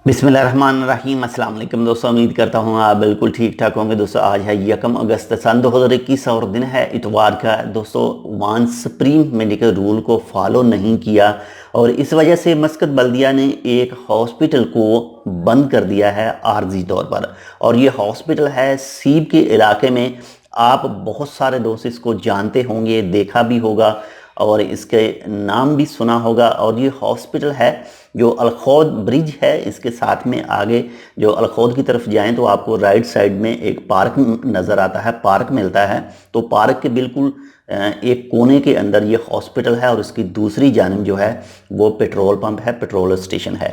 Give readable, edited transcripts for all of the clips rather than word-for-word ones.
बिस्मिल्लाहिर्रहमानिर्रहीम। अस्सलाम वालेकुम दोस्तों, उम्मीद करता हूँ आप बिल्कुल ठीक ठाक होंगे। दोस्तों आज है 1 अगस्त सन 2021 और दिन है इतवार का। दोस्तों वहाँ सुप्रीम मेडिकल रूल को फॉलो नहीं किया और इस वजह से मस्कत बल्दिया ने एक हॉस्पिटल को बंद कर दिया है आर्जी तौर पर। और ये हॉस्पिटल है सीब के इलाके में। आप बहुत सारे दोस्त इसको जानते होंगे, देखा भी होगा और इसके नाम भी सुना होगा। और ये हॉस्पिटल है जो अलखौद ब्रिज है, इसके साथ में आगे जो अलखौद की तरफ जाएं तो आपको राइट साइड में एक पार्क नज़र आता है, पार्क मिलता है। तो पार्क के बिल्कुल एक कोने के अंदर ये हॉस्पिटल है और इसकी दूसरी जानिब जो है वो पेट्रोल पंप है, पेट्रोल स्टेशन है।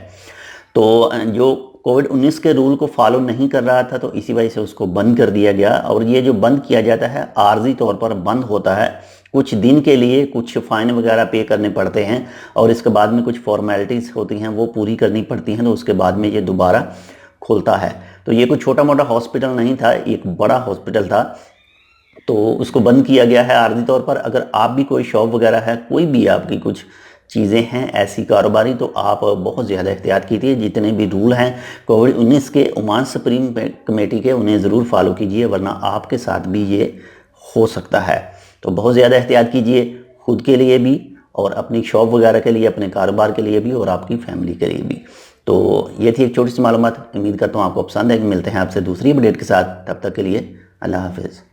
तो जो कोविड-19 के रूल को फॉलो नहीं कर रहा था तो इसी वजह से उसको बंद कर दिया गया। और ये जो बंद किया जाता है आर्जी तौर पर बंद होता है, कुछ दिन के लिए कुछ फ़ाइन वगैरह पे करने पड़ते हैं और इसके बाद में कुछ फॉर्मेलिटीज़ होती हैं वो पूरी करनी पड़ती हैं, तो उसके बाद में ये दोबारा खुलता है। तो ये कोई छोटा मोटा हॉस्पिटल नहीं था, एक बड़ा हॉस्पिटल था, तो उसको बंद किया गया है आर्जी तौर पर। अगर आप भी कोई शॉप वगैरह है, कोई भी आपकी कुछ चीज़ें हैं ऐसी कारोबारी, तो आप बहुत ज़्यादा एहतियात कीजिए। जितने भी रूल हैं कोविड-19 के ओमान सुप्रीम कमेटी के, उन्हें ज़रूर फॉलो कीजिए, वरना आपके साथ भी ये हो सकता है। तो बहुत ज़्यादा एहतियात कीजिए, खुद के लिए भी और अपनी शॉप वगैरह के लिए, अपने कारोबार के लिए भी और आपकी फैमिली के लिए भी। तो ये थी एक छोटी सी मालूमात। उम्मीद करता हूँ आपको पसंद है। मिलते हैं आपसे दूसरी अपडेट के साथ, तब तक के लिए अल्लाह हाफिज़।